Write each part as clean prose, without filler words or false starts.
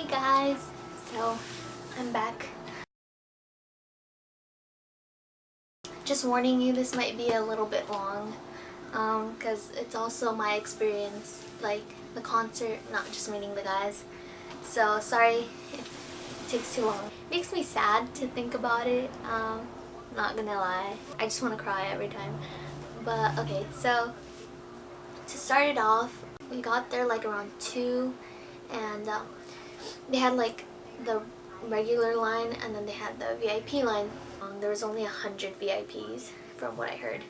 Hey guys, so I'm back. Just warning you, this might be a little bit long because it's also my experience, like the concert, not just meeting the guys. So sorry if it takes too long. It makes me sad to think about it, not gonna lie. I just want to cry every time. But okay, so to start it off, we got there like around 2 and they had like the regular line and then they had the VIP line. There was only 100 VIPs from what I heard,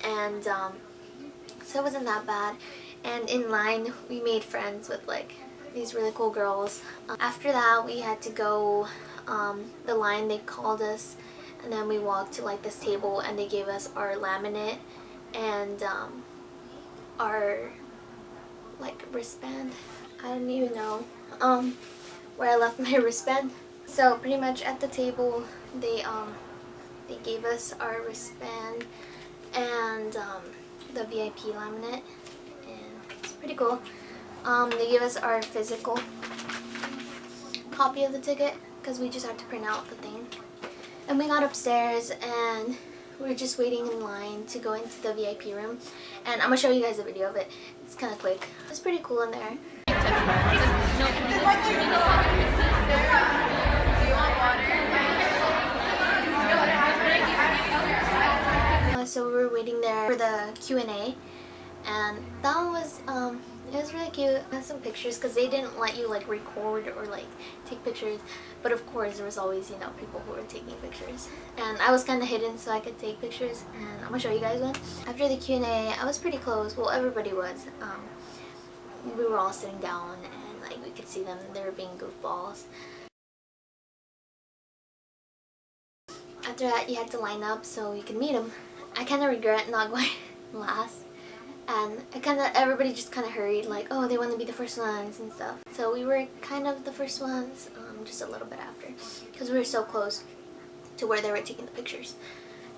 and so it wasn't that bad. And in line we made friends with like these really cool girls. After that we had to go the line, they called us and then we walked to like this table and they gave us our laminate and our like wristband. I don't even know where I left my wristband. So pretty much at the table they gave us our wristband and the VIP laminate, and it's pretty cool. They gave us our physical copy of the ticket because we just had to print out the thing. And we got upstairs and we were just waiting in line to go into the VIP room, and I'm gonna show you guys a video of it. It's kind of quick. It's pretty cool in there. So we were waiting there for the Q&A, and that one was it was really cute. I had some pictures because they didn't let you like record or like take pictures, but of course there was always, you know, people who were taking pictures, and I was kind of hidden so I could take pictures, and I'm gonna show you guys one. After the Q&A I was pretty close, well everybody was. We were all sitting down and like we could see them, they were being goofballs. After that you had to line up so you could meet them. I kind of regret not going last, and everybody just kind of hurried like, oh, they want to be the first ones and stuff. So we were kind of the first ones, just a little bit after, because we were so close to where they were taking the pictures.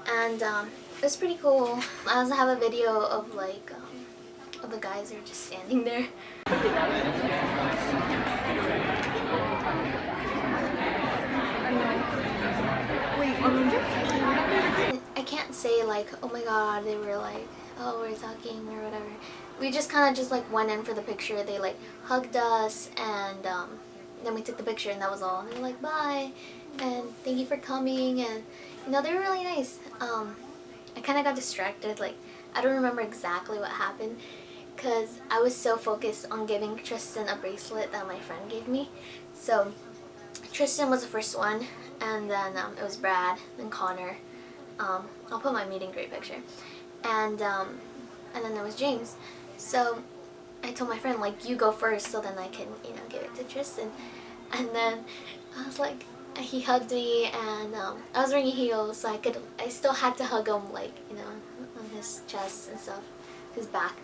And it was pretty cool. I also have a video of like of the guys who are just standing there. I can't say like, oh my god, they were like, oh, we're talking or whatever. We just kind of just like went in for the picture. They like hugged us, and then we took the picture, and that was all. And they were like, bye and thank you for coming, and you know, they were really nice. I kind of got distracted, like I don't remember exactly what happened because I was so focused on giving Tristan a bracelet that my friend gave me. So Tristan was the first one, and then it was Brad, then Connor. I'll put my meet and greet picture, and then there was James. So I told my friend like, you go first so then I can, you know, give it to Tristan. And then I was like, he hugged me, and I was wearing heels so I still had to hug him, like, you know, on his chest and stuff, his back.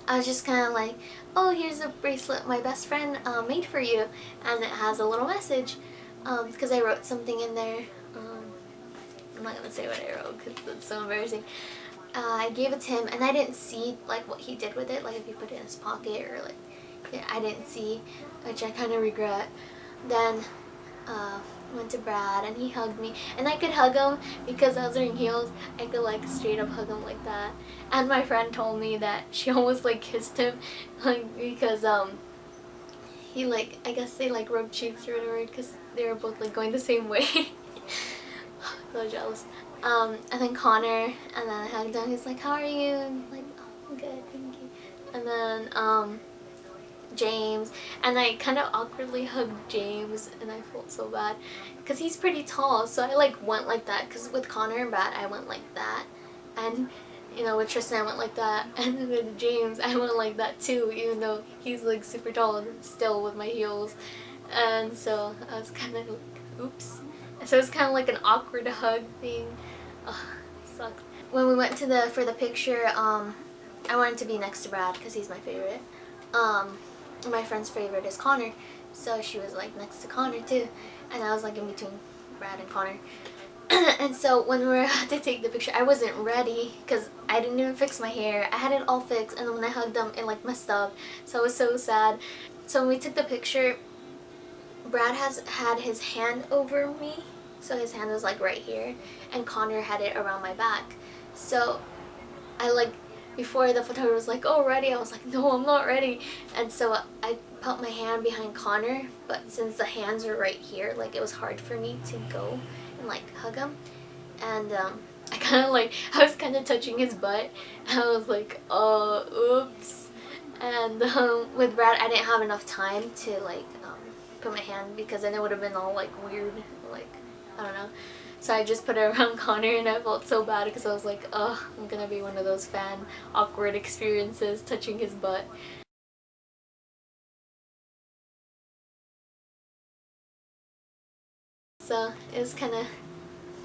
I was just kind of like, oh, here's a bracelet my best friend made for you, and it has a little message because I wrote something in there. I'm not gonna say what I wrote because it's so embarrassing. I gave it to him, and I didn't see like what he did with it, like if he put it in his pocket or like, yeah, I didn't see, which I kind of regret. Then went to Brad, and he hugged me, and I could hug him because I was wearing heels. I could like straight up hug him like that. And my friend told me that she almost like kissed him, like because he like, I guess they like rubbed cheeks or whatever because they were both like going the same way. So jealous. And then Connor, and then I hugged him. He's like, how are you? And I'm like, oh, I'm good, thank you. And then James, and I kind of awkwardly hugged James, and I felt so bad because he's pretty tall, so I like went like that, because with Connor and Brad I went like that, and you know, with Tristan I went like that, and then with James I went like that too, even though he's like super tall still with my heels. And so I was kind of like, oops. So it's kind of like an awkward hug thing. Ugh, sucks. When we went to for the picture, I wanted to be next to Brad because he's my favorite. My friend's favorite is Connor, so she was like next to Connor too, and I was like in between Brad and Connor. And so when we were about to take the picture, I wasn't ready because I didn't even fix my hair. I had it all fixed, and then when I hugged them, it like messed up, so I was so sad. So when we took the picture, Brad has had his hand over me, so his hand was like right here, and Connor had it around my back. So I like, before the photographer was like, oh, ready? I was like, no, I'm not ready. And so I put my hand behind Connor, but since the hands are right here, like it was hard for me to go and like hug him. And I kind of like, I was kind of touching his butt, and I was like, oops. And with Brad, I didn't have enough time to like put my hand, because then it would have been all like weird, like, I don't know. So I just put it around Connor, and I felt so bad because I was like, ugh, I'm gonna be one of those fan awkward experiences touching his butt. So it was kind of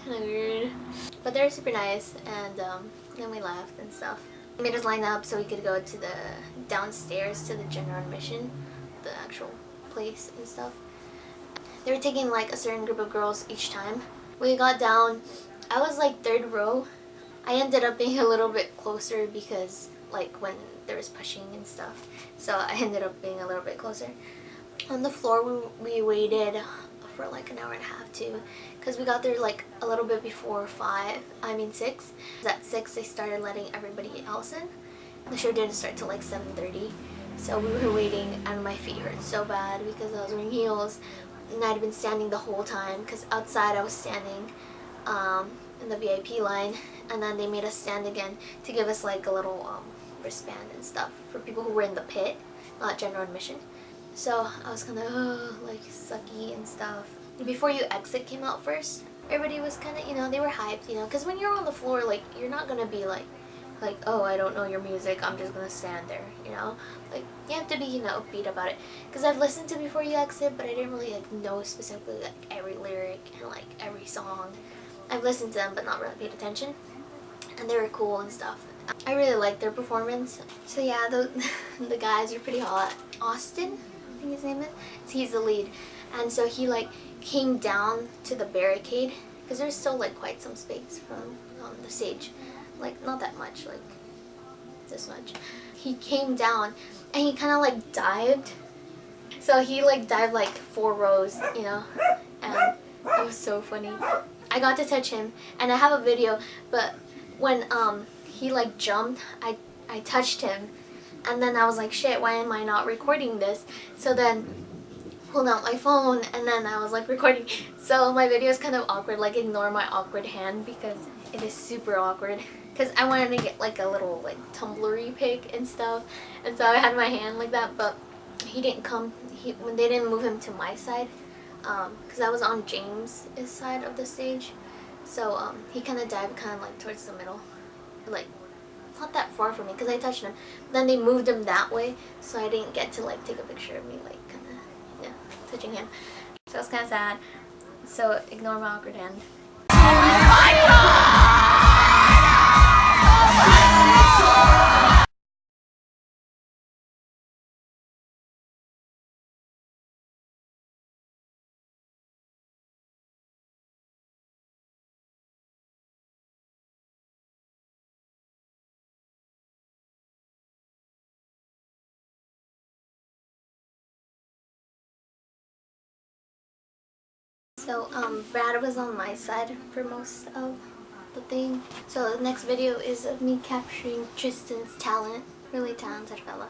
weird, but they were super nice. And then we left and stuff. They made us line up so we could go to the downstairs to the general admission, the actual place and stuff. They were taking like a certain group of girls each time. We got down, I was like third row. I ended up being a little bit closer because like when there was pushing and stuff, so I ended up being a little bit closer. On the floor we waited for like an hour and a half too, because we got there like a little bit before 6. At 6 they started letting everybody else in. The show didn't start till like 7:30, so we were waiting and my feet hurt so bad because I was wearing heels, and I'd been standing the whole time because outside I was standing in the VIP line, and then they made us stand again to give us like a little wristband and stuff for people who were in the pit, not general admission. So I was kind of like sucky and stuff. Before You Exit came out first, everybody was kind of, you know, they were hyped, you know, because when you're on the floor, like, you're not gonna be like, oh, I don't know your music, I'm just gonna stand there, you know? Like, you have to be, you know, upbeat about it. Because I've listened to Before You Exit, but I didn't really like know specifically like every lyric and like every song. I've listened to them but not really paid attention, and they were cool and stuff. I really liked their performance. So yeah, the guys are pretty hot. Austin, I think his name is, he's the lead. And so he like came down to the barricade, because there's still like quite some space from the stage, like not that much, like this much. He came down and he kind of like dived. So he like dived like 4 rows, you know, and it was so funny. I got to touch him, and I have a video, but when he like jumped, I touched him, and then I was like, shit, why am I not recording this? So then pulled out my phone, and then I was like recording. So my video is kind of awkward, like ignore my awkward hand because it is super awkward. Because I wanted to get like a little like tumblery pic and stuff, and so I had my hand like that, but he didn't come. When they didn't move him to my side, because I was on James' side of the stage, so he kind of dived kind of like towards the middle, like not that far from me because I touched him. But then they moved him that way, so I didn't get to like take a picture of me like kind of, yeah, touching him. So it's kind of sad. So ignore my awkward hand. Oh my God! So Brad was on my side for most of the thing. So the next video is of me capturing Tristan's talent. Really talented fella.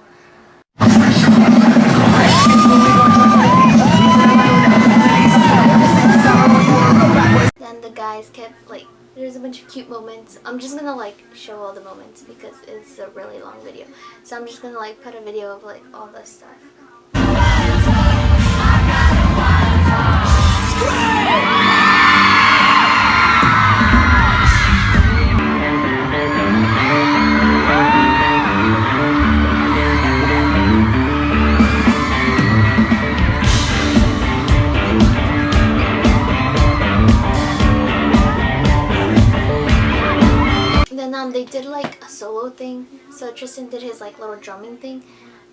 Then the guys kept like, there's a bunch of cute moments. I'm just gonna like show all the moments because it's a really long video. So I'm just gonna like put a video of like all this stuff. They did like a solo thing, so Tristan did his like little drumming thing,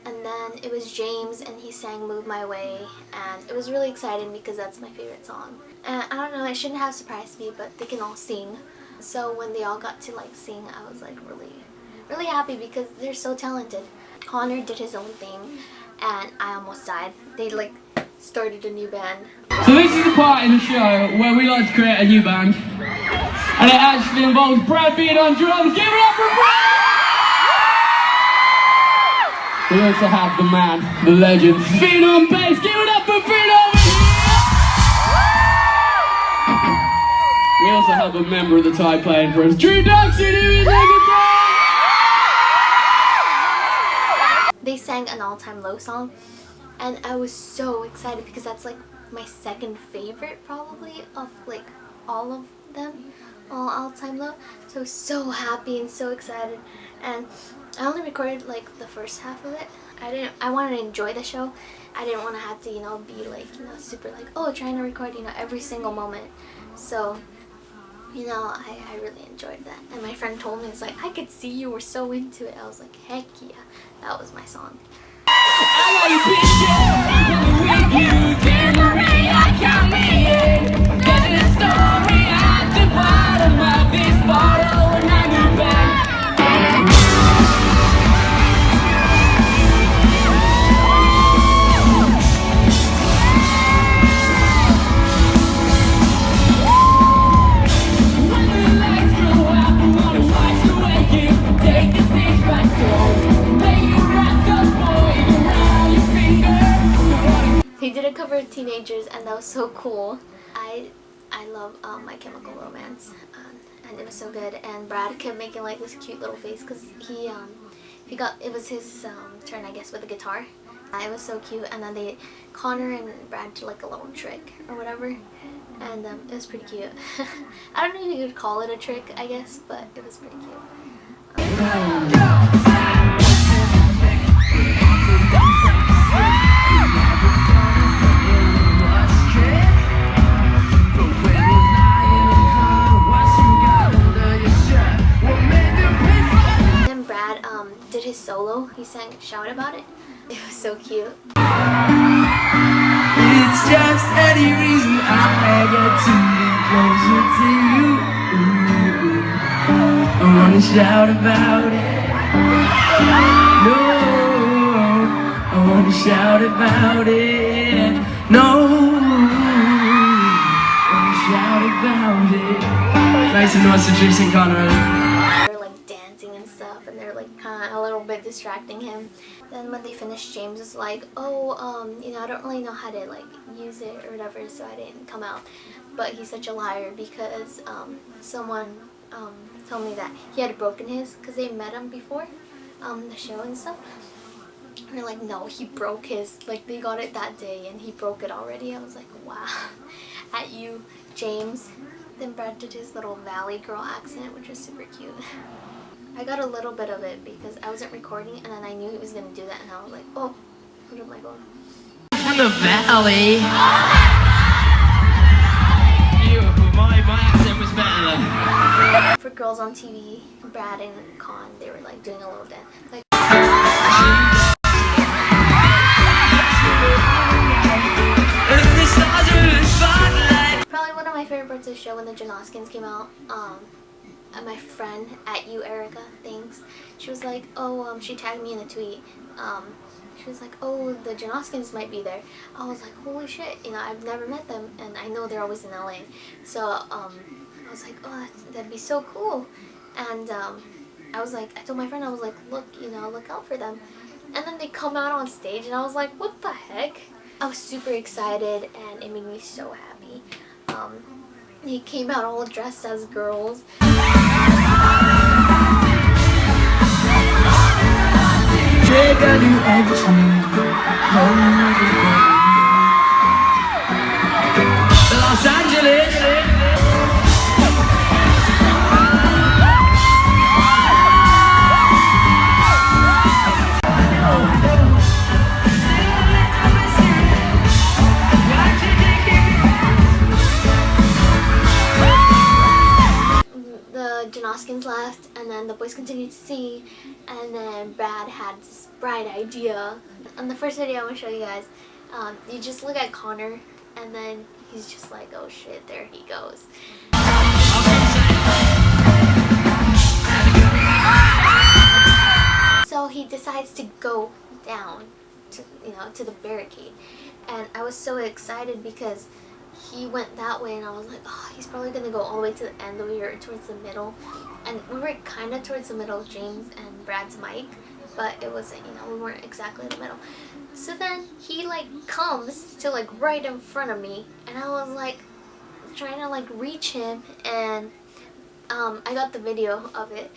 and then it was James and he sang Move My Way, and it was really exciting because that's my favorite song. And I don't know, it shouldn't have surprised me, but they can all sing. So when they all got to like sing, I was like really happy because they're so talented. Connor did his own thing and I almost died. They like started a new band. So this is the part in the show where we like to create a new band. And it actually involves Brad being on drums. Give it up for Brad! We also have the man, the legend, Finn on bass. Give it up for Finn over here! We also have a member of the Tide playing for us, Drew Duxon, who is on guitar! They sang an all-time low song, and I was so excited because that's like my second favorite probably of like all of them, all time low. So I was so happy and so excited, and I only recorded like the first half of it. I wanted to enjoy the show. I didn't want to have to, be like, super like, oh, trying to record, every single moment. So, I really enjoyed that. And my friend told me, it's like, I could see you were so into it. I was like, heck yeah, that was my song. They did a cover of Teenagers, and that was so cool. I love My Chemical Romance, and it was so good. And Brad kept making like this cute little face because it was his turn, I guess, with the guitar. It was so cute. And then Connor and Brad did like a little trick or whatever, and it was pretty cute. I don't know if you could call it a trick, I guess, but it was pretty cute. Did his solo. He sang Shout About It. It was so cute. It's just any reason I get to be closer to you. I wanna shout about it. No, I wanna shout about it. No, I wanna shout about it. Nice and nice introducing Connor. And they're like kind of a little bit distracting him. Then when they finished, James was like, oh, I don't really know how to like use it or whatever, so I didn't come out. But he's such a liar because someone told me that he had broken his because they met him before the show and stuff. We're like, no, he broke his, like they got it that day and he broke it already. I was like, wow, at you, James. Then Brad did his little Valley Girl accent, which was super cute. I got a little bit of it because I wasn't recording, and then I knew he was going to do that, and I was like, oh, what am I going? From the Valley. My accent was better. For Girls on TV, Brad and Con, they were like doing a little dance. Like, probably one of my favorite parts of the show when the Janoskins came out. My friend at you, Erica, thanks. She was like, oh, she tagged me in a tweet. She was like, oh, the Janoskins might be there. I was like, holy shit, I've never met them, and I know they're always in LA. So I was like, oh, that'd be so cool. And I was like, I told my friend, I was like, look, look out for them. And then they come out on stage, and I was like, what the heck? I was super excited, and it made me so happy. They came out all dressed as girls. Los Angeles. Janoskins left, and then the boys continued to sing, and then Brad had this bright idea. On the first video I want to show you guys, you just look at Connor, and then he's just like, oh shit, there he goes. So he decides to go down to, to the barricade, And I was so excited because he went that way and I was like, oh, he's probably gonna go all the way to the end. We were towards the middle, and we were kind of towards the middle of James and Brad's mic, but it wasn't, you know, we weren't exactly in the middle. So then he like comes to like right in front of me, and I was like trying to like reach him, and I got the video of it,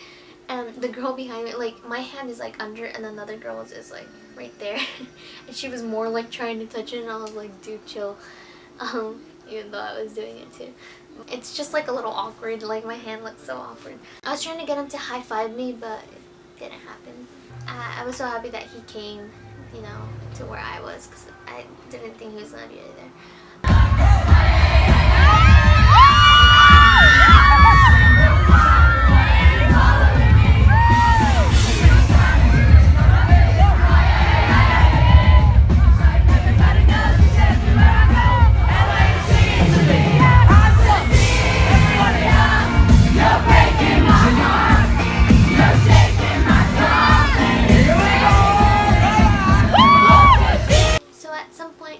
and the girl behind me, like my hand is like under and another girl's is like right there and she was more like trying to touch it, and I was like, dude, chill. Even though I was doing it too. It's just like a little awkward, like my hand looks so awkward. I was trying to get him to high-five me, but it didn't happen. I was so happy that he came, you know, to where I was, because I didn't think he was gonna be there.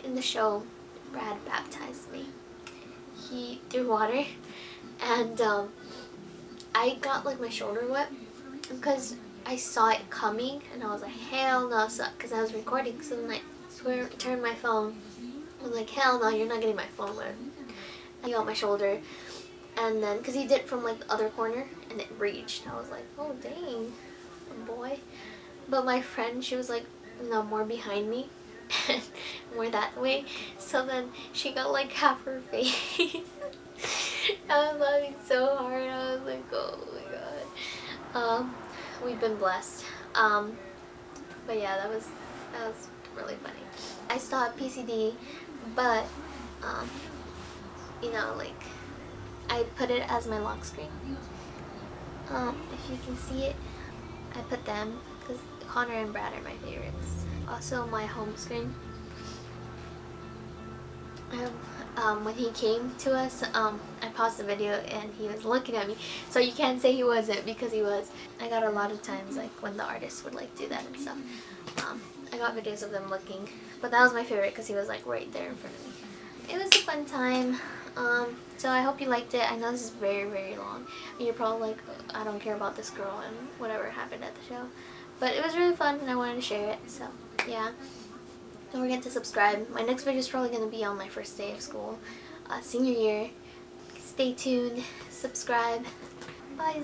In the show, Brad baptized me. He threw water, and I got like my shoulder wet because I saw it coming, and I was like, hell no, because I was recording. So then I turned my phone. I was like, hell no, you're not getting my phone wet. And he got my shoulder, and then because he did it from like the other corner, and it reached. I was like, oh dang, boy. But my friend, she was like, no, more behind me. More that way, so then she got like half her face. I was laughing so hard. I was like, oh my god. We've been blessed. But yeah, that was really funny. I still have PCD, but you know, like I put it as my lock screen. If you can see it, I put them because Connor and Brad are my favorites. Also my home screen. When he came to us, I paused the video and he was looking at me. So you can't say he wasn't, because he was. I got a lot of times like when the artists would like do that and stuff. I got videos of them looking, but that was my favorite because he was like right there in front of me. It was a fun time. So I hope you liked it. I know this is very, very long. You're probably like, I don't care about this girl and whatever happened at the show. But it was really fun and I wanted to share it, so yeah. Don't forget to subscribe. My next video is probably going to be on my first day of school, senior year. Stay tuned, subscribe. Bye.